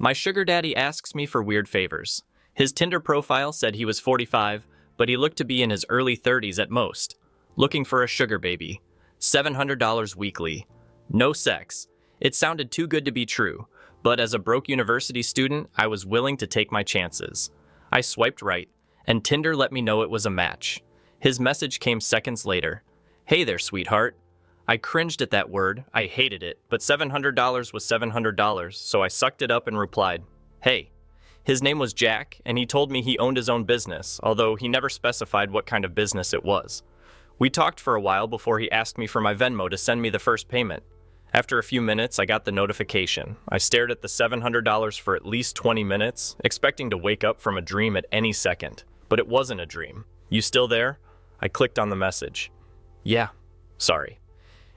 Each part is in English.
My sugar daddy asks me for weird favors. His Tinder profile said he was 45, but he looked to be in his early 30s at most. Looking for a sugar baby. $700 weekly. No sex. It sounded too good to be true, but as a broke university student, I was willing to take my chances. I swiped right, and Tinder let me know it was a match. His message came seconds later. "Hey there, sweetheart." I cringed at that word, I hated it, but $700 was $700, so I sucked it up and replied, "Hey." His name was Jack, and he told me he owned his own business, although he never specified what kind of business it was. We talked for a while before he asked me for my Venmo to send me the first payment. After a few minutes, I got the notification. I stared at the $700 for at least 20 minutes, expecting to wake up from a dream at any second. But it wasn't a dream. "You still there?" I clicked on the message. "Yeah. Sorry.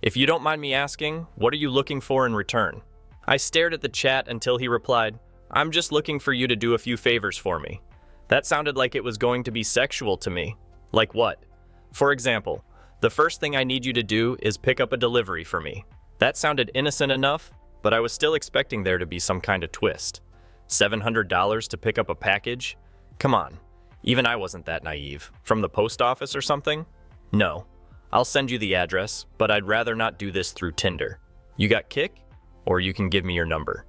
If you don't mind me asking, what are you looking for in return?" I stared at the chat until he replied, "I'm just looking for you to do a few favors for me." That sounded like it was going to be sexual to me. Like what? For example, "The first thing I need you to do is pick up a delivery for me." That sounded innocent enough, but I was still expecting there to be some kind of twist. $700 to pick up a package? Come on. Even I wasn't that naive. From the post office or something? No. "I'll send you the address, but I'd rather not do this through Tinder. You got Kick? Or you can give me your number."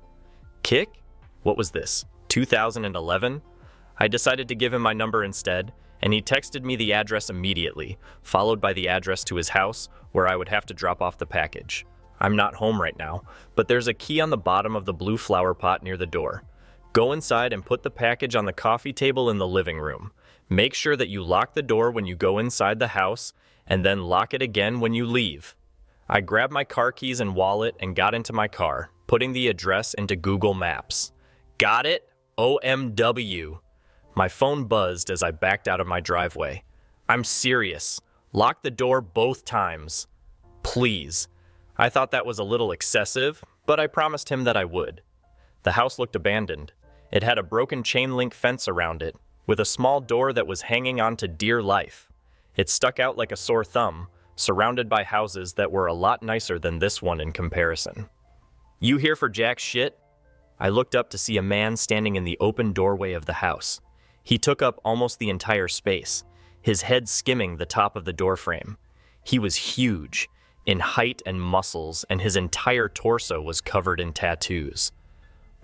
Kick? What was this, 2011? I decided to give him my number instead, and he texted me the address immediately, followed by the address to his house, where I would have to drop off the package. I'm not home right now, but there's a key on the bottom of the blue flower pot near the door. Go inside and put the package on the coffee table in the living room. Make sure that you lock the door when you go inside the house, and then lock it again when you leave. I grabbed my car keys and wallet and got into my car, putting the address into Google Maps. Got it? OMW. My phone buzzed as I backed out of my driveway. I'm serious. Lock the door both times. Please. I thought that was a little excessive, but I promised him that I would. The house looked abandoned. It had a broken chain-link fence around it, with a small door that was hanging on to dear life. It stuck out like a sore thumb, surrounded by houses that were a lot nicer than this one in comparison. "You here for jack shit?" I looked up to see a man standing in the open doorway of the house. He took up almost the entire space, his head skimming the top of the doorframe. He was huge, in height and muscles, and his entire torso was covered in tattoos.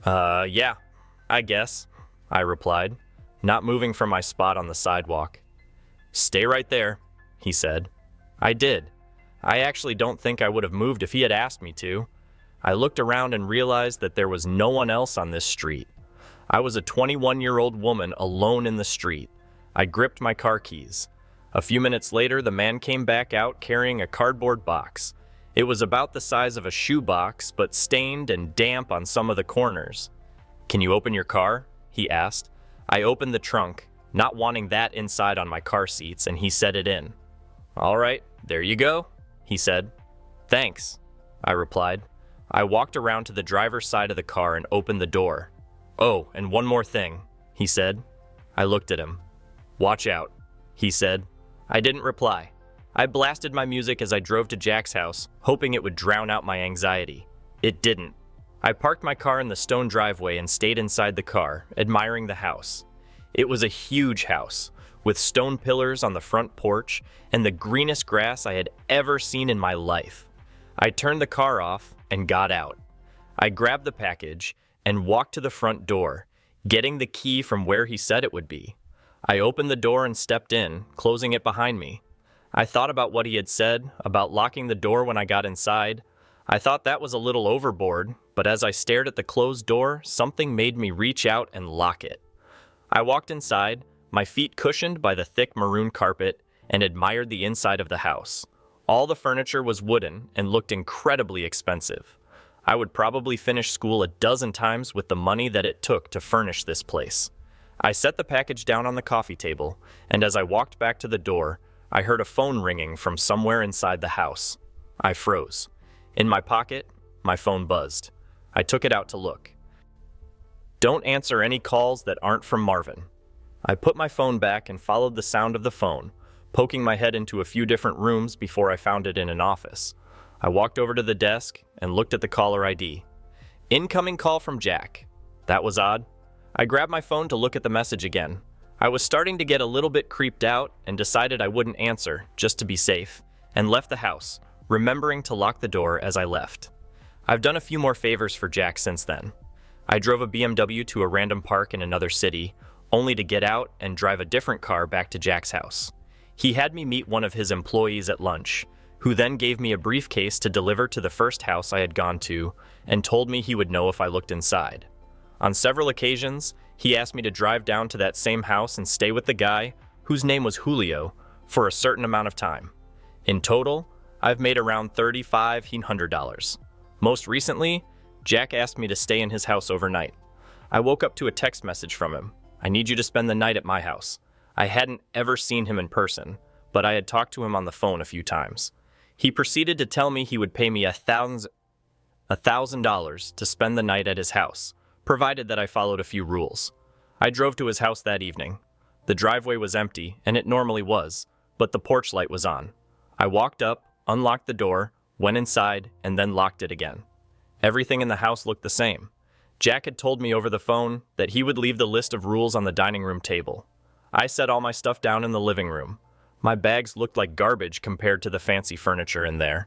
Yeah, I guess," I replied, not moving from my spot on the sidewalk. "Stay right there," he said. I did. I actually don't think I would have moved if he had asked me to. I looked around and realized that there was no one else on this street. I was a 21-year-old woman alone in the street. I gripped my car keys. A few minutes later, the man came back out carrying a cardboard box. It was about the size of a shoebox, but stained and damp on some of the corners. "Can you open your car?" he asked. I opened the trunk, not wanting that inside on my car seats, and he set it in. "All right, there you go," he said. "Thanks," I replied. I walked around to the driver's side of the car and opened the door. "Oh, and one more thing," he said. I looked at him. "Watch out," he said. I didn't reply. I blasted my music as I drove to Jack's house, hoping it would drown out my anxiety. It didn't. I parked my car in the stone driveway and stayed inside the car, admiring the house. It was a huge house, with stone pillars on the front porch and the greenest grass I had ever seen in my life. I turned the car off and got out. I grabbed the package and walked to the front door, getting the key from where he said it would be. I opened the door and stepped in, closing it behind me. I thought about what he had said, about locking the door when I got inside. I thought that was a little overboard, but as I stared at the closed door, something made me reach out and lock it. I walked inside, my feet cushioned by the thick maroon carpet, and admired the inside of the house. All the furniture was wooden and looked incredibly expensive. I would probably finish school a dozen times with the money that it took to furnish this place. I set the package down on the coffee table, and as I walked back to the door, I heard a phone ringing from somewhere inside the house. I froze. In my pocket, my phone buzzed. I took it out to look. "Don't answer any calls that aren't from Marvin." I put my phone back and followed the sound of the phone, poking my head into a few different rooms before I found it in an office. I walked over to the desk and looked at the caller ID. "Incoming call from Jack." That was odd. I grabbed my phone to look at the message again. I was starting to get a little bit creeped out and decided I wouldn't answer, just to be safe, and left the house, remembering to lock the door as I left. I've done a few more favors for Jack since then. I drove a BMW to a random park in another city, only to get out and drive a different car back to Jack's house. He had me meet one of his employees at lunch, who then gave me a briefcase to deliver to the first house I had gone to and told me he would know if I looked inside. On several occasions, he asked me to drive down to that same house and stay with the guy, whose name was Julio, for a certain amount of time. In total, I've made around $3,500. Most recently, Jack asked me to stay in his house overnight. I woke up to a text message from him. I need you to spend the night at my house. I hadn't ever seen him in person, but I had talked to him on the phone a few times. He proceeded to tell me he would pay me $1,000 to spend the night at his house, provided that I followed a few rules. I drove to his house that evening. The driveway was empty, and it normally was, but the porch light was on. I walked up, unlocked the door, went inside, and then locked it again. Everything in the house looked the same. Jack had told me over the phone that he would leave the list of rules on the dining room table. I set all my stuff down in the living room. My bags looked like garbage compared to the fancy furniture in there.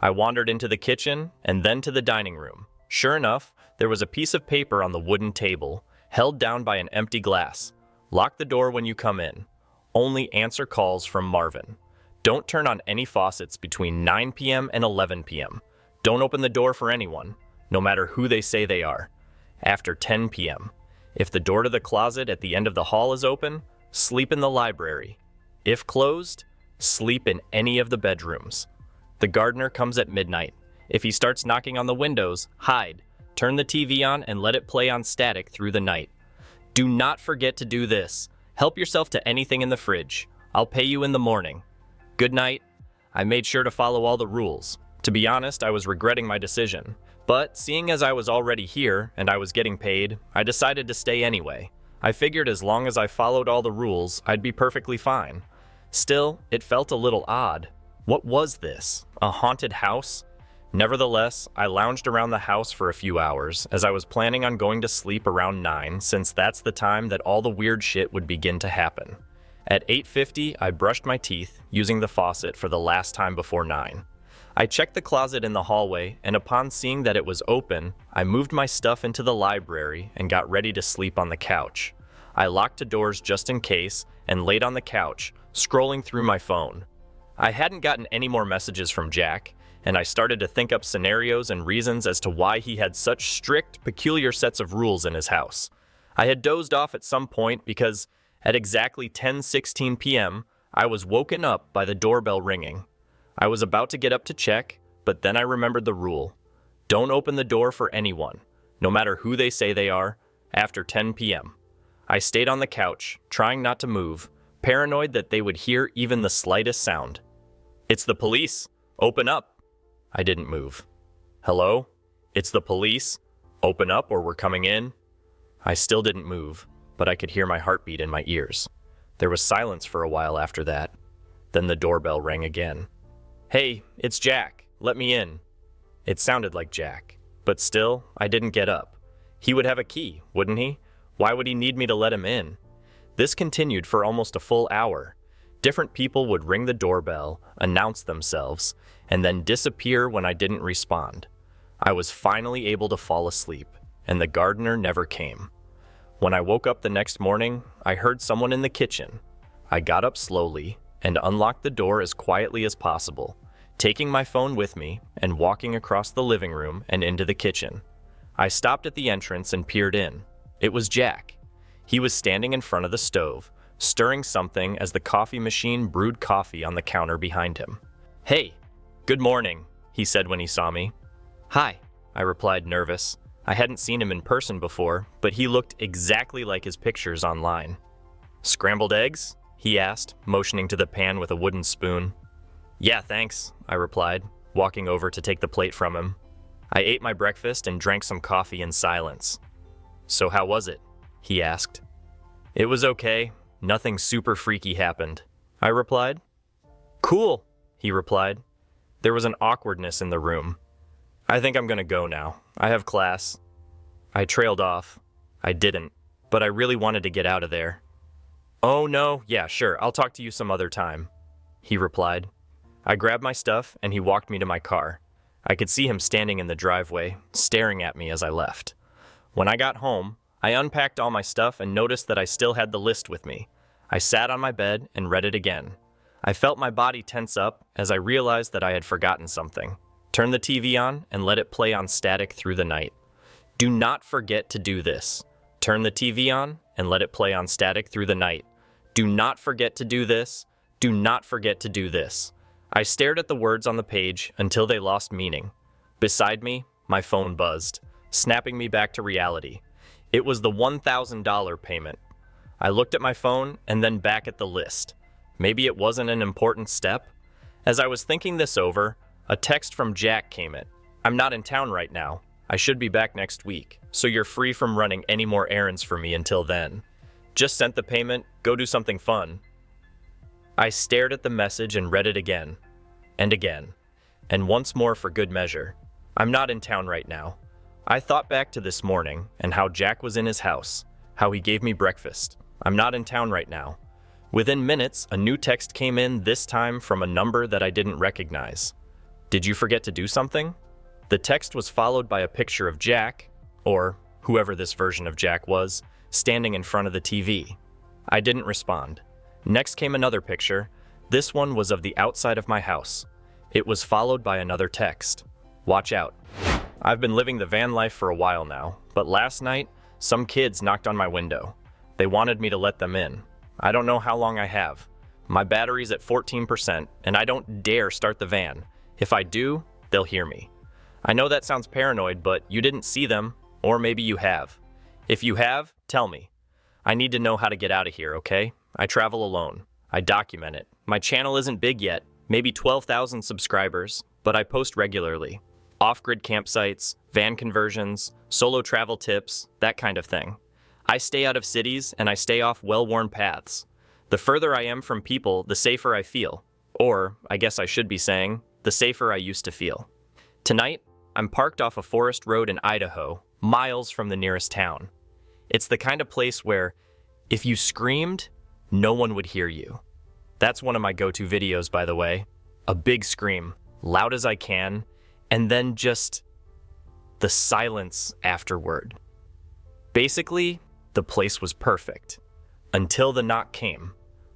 I wandered into the kitchen and then to the dining room. Sure enough, there was a piece of paper on the wooden table, held down by an empty glass. Lock the door when you come in. Only answer calls from Marvin. Don't turn on any faucets between 9 p.m. and 11 p.m. Don't open the door for anyone, no matter who they say they are. After 10 p.m. If the door to the closet at the end of the hall is open, sleep in the library. If closed, sleep in any of the bedrooms. The gardener comes at midnight. If he starts knocking on the windows, hide. Turn the TV on and let it play on static through the night. Do not forget to do this. Help yourself to anything in the fridge. I'll pay you in the morning. Good night. I made sure to follow all the rules. To be honest, I was regretting my decision. But seeing as I was already here and I was getting paid, I decided to stay anyway. I figured as long as I followed all the rules, I'd be perfectly fine. Still, it felt a little odd. What was this? A haunted house? Nevertheless, I lounged around the house for a few hours, as I was planning on going to sleep around 9, since that's the time that all the weird shit would begin to happen. At 8:50, I brushed my teeth, using the faucet for the last time before 9. I checked the closet in the hallway, and upon seeing that it was open, I moved my stuff into the library and got ready to sleep on the couch. I locked the doors just in case and laid on the couch, scrolling through my phone. I hadn't gotten any more messages from Jack, and I started to think up scenarios and reasons as to why he had such strict, peculiar sets of rules in his house. I had dozed off at some point because at exactly 10:16 p.m., I was woken up by the doorbell ringing. I was about to get up to check, but then I remembered the rule. Don't open the door for anyone, no matter who they say they are, after 10 p.m. I stayed on the couch, trying not to move, paranoid that they would hear even the slightest sound. It's the police. Open up. I didn't move. Hello? It's the police. Open up or we're coming in. I still didn't move, but I could hear my heartbeat in my ears. There was silence for a while after that. Then the doorbell rang again. Hey, it's Jack. Let me in. It sounded like Jack, but still, I didn't get up. He would have a key, wouldn't he? Why would he need me to let him in? This continued for almost a full hour. Different people would ring the doorbell, announce themselves, and then disappear when I didn't respond. I was finally able to fall asleep, and the gardener never came. When I woke up the next morning, I heard someone in the kitchen. I got up slowly and unlocked the door as quietly as possible, taking my phone with me and walking across the living room and into the kitchen. I stopped at the entrance and peered in. It was Jack. He was standing in front of the stove, stirring something as the coffee machine brewed coffee on the counter behind him. Hey, good morning, he said when he saw me. Hi, I replied, nervous. I hadn't seen him in person before, but he looked exactly like his pictures online. Scrambled eggs? He asked, motioning to the pan with a wooden spoon. Yeah, thanks, I replied, walking over to take the plate from him. I ate my breakfast and drank some coffee in silence. So how was it? He asked. It was okay. Nothing super freaky happened, I replied. Cool, he replied. There was an awkwardness in the room. I think I'm gonna go now. I have class. I trailed off. I didn't, but I really wanted to get out of there. "Oh no, yeah, sure, I'll talk to you some other time," he replied. I grabbed my stuff and he walked me to my car. I could see him standing in the driveway, staring at me as I left. When I got home, I unpacked all my stuff and noticed that I still had the list with me. I sat on my bed and read it again. I felt my body tense up as I realized that I had forgotten something. Turn the TV on and let it play on static through the night. Do not forget to do this. Turn the TV on and let it play on static through the night. Do not forget to do this. Do not forget to do this. I stared at the words on the page until they lost meaning. Beside me, my phone buzzed, snapping me back to reality. It was the $1,000 payment. I looked at my phone and then back at the list. Maybe it wasn't an important step? As I was thinking this over, a text from Jack came in. "I'm not in town right now. I should be back next week, so you're free from running any more errands for me until then. Just sent the payment, go do something fun." I stared at the message and read it again, and once more for good measure. "I'm not in town right now." I thought back to this morning and how Jack was in his house, how he gave me breakfast. "I'm not in town right now." Within minutes, a new text came in, this time from a number that I didn't recognize. "Did you forget to do something?" The text was followed by a picture of Jack, or whoever this version of Jack was, standing in front of the TV. I didn't respond. Next came another picture. This one was of the outside of my house. It was followed by another text. "Watch out." I've been living the van life for a while now, but last night, some kids knocked on my window. They wanted me to let them in. I don't know how long I have. My battery's at 14%, and I don't dare start the van. If I do, they'll hear me. I know that sounds paranoid, but you didn't see them, or maybe you have. If you have, tell me. I need to know how to get out of here, okay? I travel alone. I document it. My channel isn't big yet, maybe 12,000 subscribers, but I post regularly. Off-grid campsites, van conversions, solo travel tips, that kind of thing. I stay out of cities and I stay off well-worn paths. The further I am from people, the safer I feel. Or, I guess I should be saying, the safer I used to feel. Tonight, I'm parked off a forest road in Idaho, miles from the nearest town. It's the kind of place where, if you screamed, no one would hear you. That's one of my go-to videos, by the way. A big scream, loud as I can, and then just the silence afterward. Basically, the place was perfect. Until the knock came.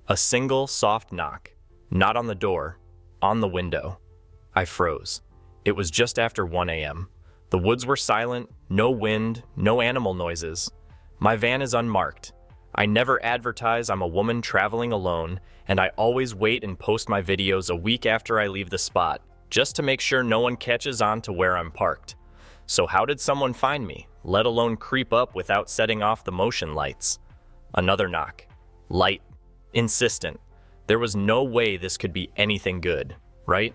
A single soft knock. Not on the door, on the window. I froze. It was just after 1 a.m. The woods were silent, no wind, no animal noises. My van is unmarked. I never advertise I'm a woman traveling alone, and I always wait and post my videos a week after I leave the spot, just to make sure no one catches on to where I'm parked. So how did someone find me, let alone creep up without setting off the motion lights? Another knock. Light. Insistent. There was no way this could be anything good, right?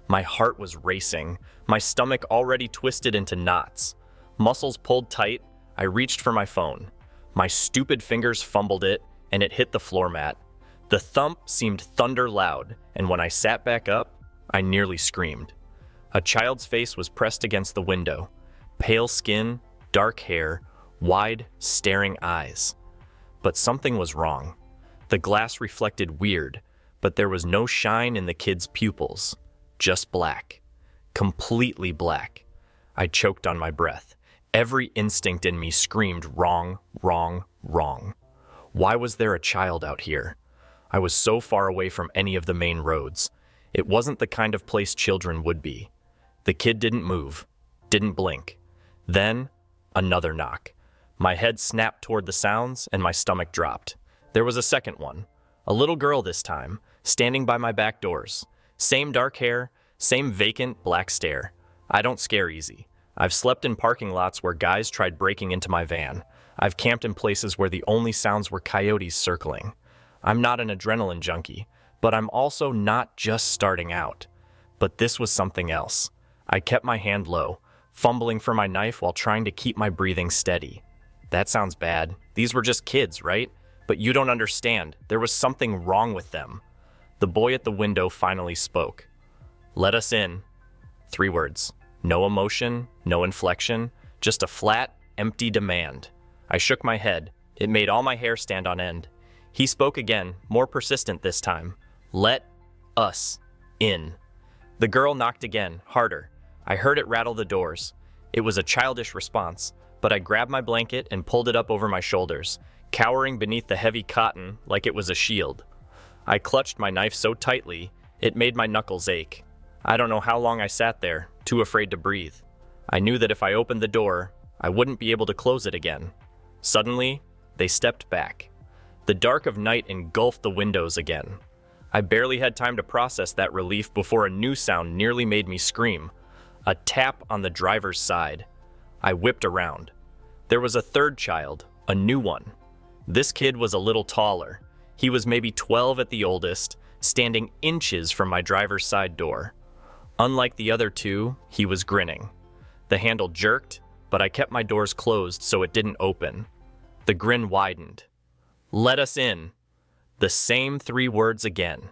My heart was racing, my stomach already twisted into knots. Muscles pulled tight, I reached for my phone. My stupid fingers fumbled it, and it hit the floor mat. The thump seemed thunder loud, and when I sat back up, I nearly screamed. A child's face was pressed against the window. Pale skin, dark hair, wide, staring eyes. But something was wrong. The glass reflected weird, but there was no shine in the kid's pupils. Just black. Completely black. I choked on my breath. Every instinct in me screamed wrong, wrong, wrong. Why was there a child out here? I was so far away from any of the main roads. It wasn't the kind of place children would be. The kid didn't move, didn't blink. Then, another knock. My head snapped toward the sounds and my stomach dropped. There was a second one. A little girl this time, standing by my back doors. Same dark hair, same vacant black stare. I don't scare easy. I've slept in parking lots where guys tried breaking into my van. I've camped in places where the only sounds were coyotes circling. I'm not an adrenaline junkie, but I'm also not just starting out. But this was something else. I kept my hand low, fumbling for my knife while trying to keep my breathing steady. That sounds bad. These were just kids, right? But you don't understand. There was something wrong with them. The boy at the window finally spoke. "Let us in." 3 words. No emotion, no inflection, just a flat, empty demand. I shook my head. It made all my hair stand on end. He spoke again, more persistent this time. Let us in. The girl knocked again, harder. I heard it rattle the doors. It was a childish response, but I grabbed my blanket and pulled it up over my shoulders, cowering beneath the heavy cotton like it was a shield. I clutched my knife so tightly, it made my knuckles ache. I don't know how long I sat there, too afraid to breathe. I knew that if I opened the door, I wouldn't be able to close it again. Suddenly, they stepped back. The dark of night engulfed the windows again. I barely had time to process that relief before a new sound nearly made me scream. A tap on the driver's side. I whipped around. There was a third child, a new one. This kid was a little taller. He was maybe 12 at the oldest, standing inches from my driver's side door. Unlike the other two, he was grinning. The handle jerked, but I kept my doors closed so it didn't open. The grin widened. Let us in. The same 3 words again.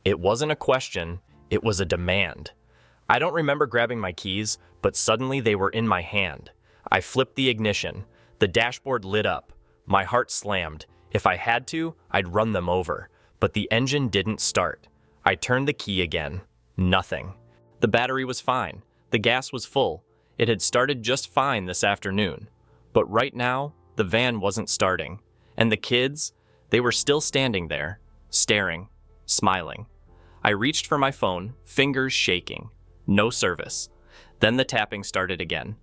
It wasn't a question, it was a demand. I don't remember grabbing my keys, but suddenly they were in my hand. I flipped the ignition. The dashboard lit up. My heart slammed. If I had to, I'd run them over. But the engine didn't start. I turned the key again. Nothing. The battery was fine. The gas was full. It had started just fine this afternoon. But right now, the van wasn't starting. And the kids, they were still standing there, staring, smiling. I reached for my phone, fingers shaking. No service. Then the tapping started again.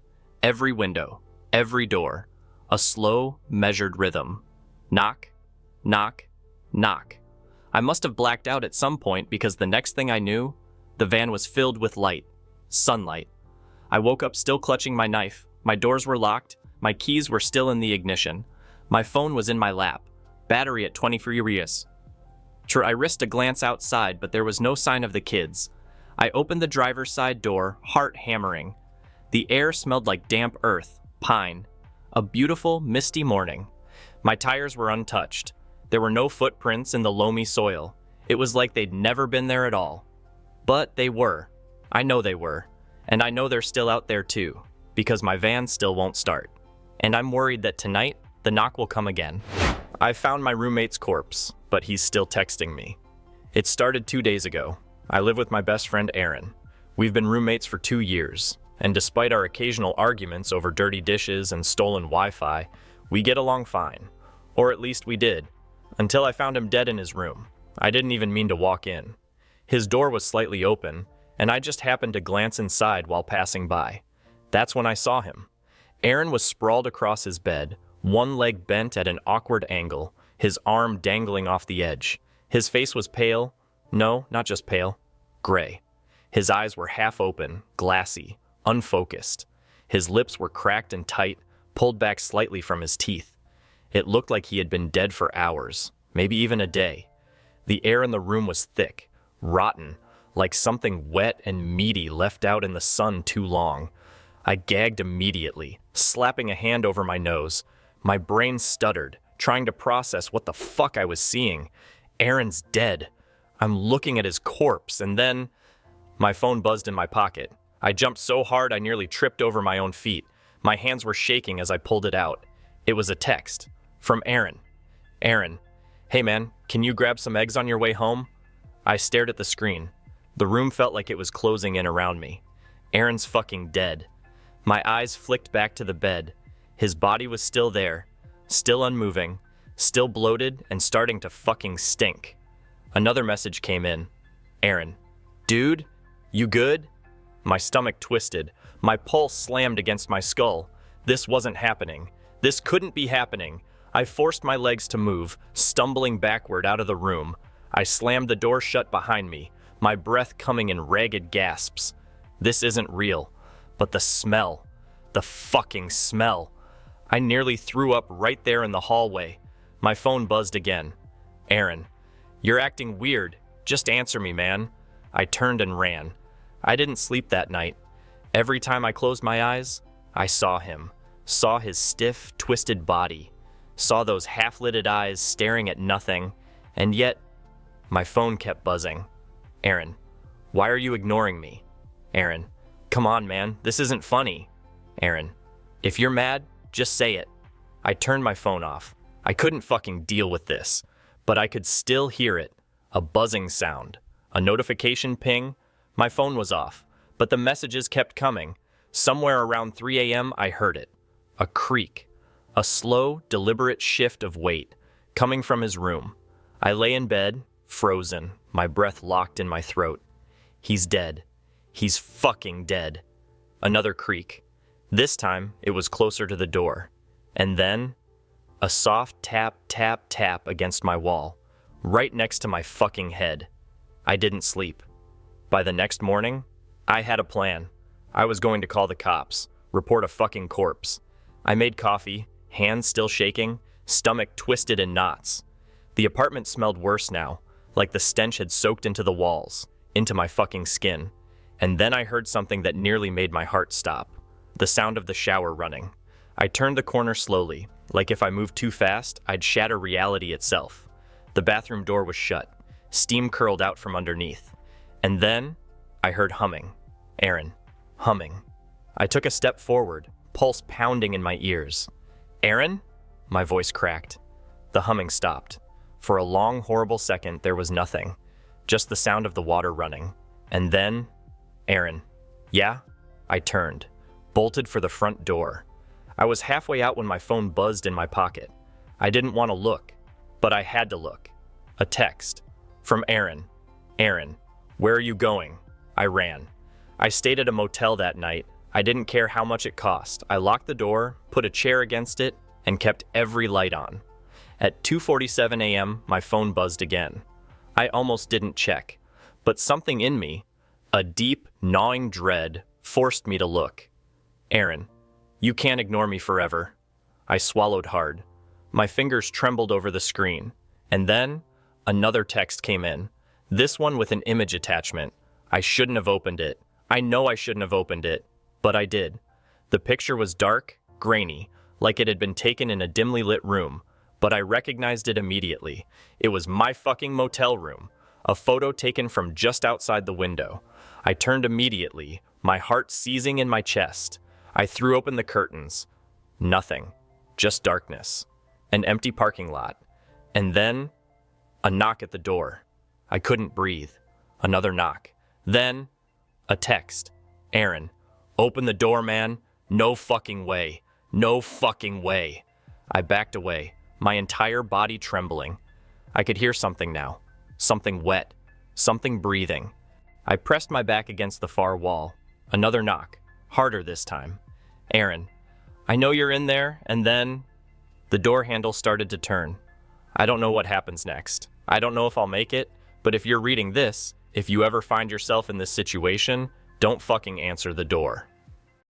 Every window, every door. A slow, measured rhythm. Knock, knock, knock. I must have blacked out at some point because the next thing I knew, the van was filled with light. Sunlight. I woke up still clutching my knife. My doors were locked. My keys were still in the ignition. My phone was in my lap. Battery at 23%. I risked a glance outside, but there was no sign of the kids. I opened the driver's side door, heart hammering. The air smelled like damp earth, pine. A beautiful, misty morning. My tires were untouched. There were no footprints in the loamy soil. It was like they'd never been there at all. But they were. I know they were. And I know they're still out there too, because my van still won't start. And I'm worried that tonight, the knock will come again. I found my roommate's corpse, but he's still texting me. It started 2 days ago. I live with my best friend Aaron. We've been roommates for 2 years, and despite our occasional arguments over dirty dishes and stolen Wi-Fi, we get along fine. Or at least we did, until I found him dead in his room. I didn't even mean to walk in. His door was slightly open, and I just happened to glance inside while passing by. That's when I saw him. Aaron was sprawled across his bed, one leg bent at an awkward angle, his arm dangling off the edge. His face was pale. No, not just pale. Gray. His eyes were half open, glassy, unfocused. His lips were cracked and tight, pulled back slightly from his teeth. It looked like he had been dead for hours, maybe even a day. The air in the room was thick, rotten, like something wet and meaty left out in the sun too long. I gagged immediately, slapping a hand over my nose. My brain stuttered, trying to process what the fuck I was seeing. Aaron's dead. I'm looking at his corpse, and then... My phone buzzed in my pocket. I jumped so hard I nearly tripped over my own feet. My hands were shaking as I pulled it out. It was a text. From Aaron. Aaron, hey man, can you grab some eggs on your way home? I stared at the screen. The room felt like it was closing in around me. Aaron's fucking dead. My eyes flicked back to the bed. His body was still there, still unmoving, still bloated and starting to fucking stink. Another message came in. Aaron, dude, you good? My stomach twisted. My pulse slammed against my skull. This wasn't happening. This couldn't be happening. I forced my legs to move, stumbling backward out of the room. I slammed the door shut behind me, my breath coming in ragged gasps. This isn't real. But the smell. The fucking smell. I nearly threw up right there in the hallway. My phone buzzed again. Aaron, you're acting weird. Just answer me, man. I turned and ran. I didn't sleep that night. Every time I closed my eyes, I saw him. Saw his stiff, twisted body. Saw those half-lidded eyes staring at nothing. And yet, my phone kept buzzing. Aaron, why are you ignoring me? Aaron, come on, man. This isn't funny. Aaron, if you're mad, just say it. I turned my phone off. I couldn't fucking deal with this, but I could still hear it. A buzzing sound. A notification ping. My phone was off, but the messages kept coming. Somewhere around 3 a.m. I heard it. A creak. A slow, deliberate shift of weight coming from his room. I lay in bed, frozen, my breath locked in my throat. He's dead. He's fucking dead. Another creak. This time, it was closer to the door. And then, a soft tap, tap, tap against my wall, right next to my fucking head. I didn't sleep. By the next morning, I had a plan. I was going to call the cops, report a fucking corpse. I made coffee, hands still shaking, stomach twisted in knots. The apartment smelled worse now, like the stench had soaked into the walls, into my fucking skin. And then I heard something that nearly made my heart stop. The sound of the shower running. I turned the corner slowly, like if I moved too fast, I'd shatter reality itself. The bathroom door was shut. Steam curled out from underneath. And then, I heard humming. Aaron. Humming. I took a step forward, pulse pounding in my ears. Aaron? My voice cracked. The humming stopped. For a long, horrible second, there was nothing. Just the sound of the water running. And then, Aaron. Yeah? I turned, bolted for the front door. I was halfway out when my phone buzzed in my pocket. I didn't want to look, but I had to look. A text. From Aaron. Aaron, where are you going? I ran. I stayed at a motel that night. I didn't care how much it cost. I locked the door, put a chair against it, and kept every light on. At 2:47 a.m., my phone buzzed again. I almost didn't check, but something in me, a deep, gnawing dread, forced me to look. Aaron, you can't ignore me forever. I swallowed hard. My fingers trembled over the screen. And then, another text came in. This one with an image attachment. I shouldn't have opened it. I know I shouldn't have opened it, but I did. The picture was dark, grainy, like it had been taken in a dimly lit room, but I recognized it immediately. It was my fucking motel room, a photo taken from just outside the window. I turned immediately, my heart seizing in my chest. I threw open the curtains. Nothing. Just darkness. An empty parking lot. And then, a knock at the door. I couldn't breathe. Another knock. Then, a text. Aaron, open the door, man. No fucking way. No fucking way. I backed away, my entire body trembling. I could hear something now. Something wet. Something breathing. I pressed my back against the far wall. Another knock. Harder this time. Aaron, I know you're in there, and then... The door handle started to turn. I don't know what happens next. I don't know if I'll make it, but if you're reading this, if you ever find yourself in this situation, don't fucking answer the door.